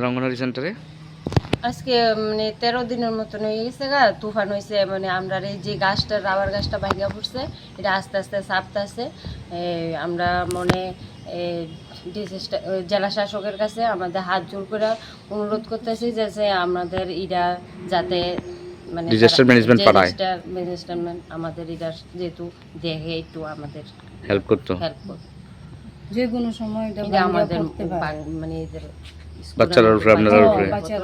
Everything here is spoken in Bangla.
অঙ্গনওয়াড়ি সেন্টারে আজকে মানে 13 দিনের মতন হয়ে গেছে গা, তুফান হয়েছে। মানে আমরা এই যে গাছটা রাবার গাছটা ভাঙিয়া পড়ছে, এটা আস্তে আস্তে চাপতেছে। আমরা মনে জেলা শাসকের কাছে আমাদের হাত জোর করে অনুরোধ করতেছি যে আমাদের ইরা যাতে মানে ডিজাস্টার ম্যানেজমেন্ট পাড়ায় ম্যানেজমেন্ট আমাদের ইরা যেহেতু দেখে একটু আমাদের হেল্প করতো। যে কোনো সময় এটা আমাদের মানে এদের বাচ্চারা উপরে আপনারা উপরে আমাদের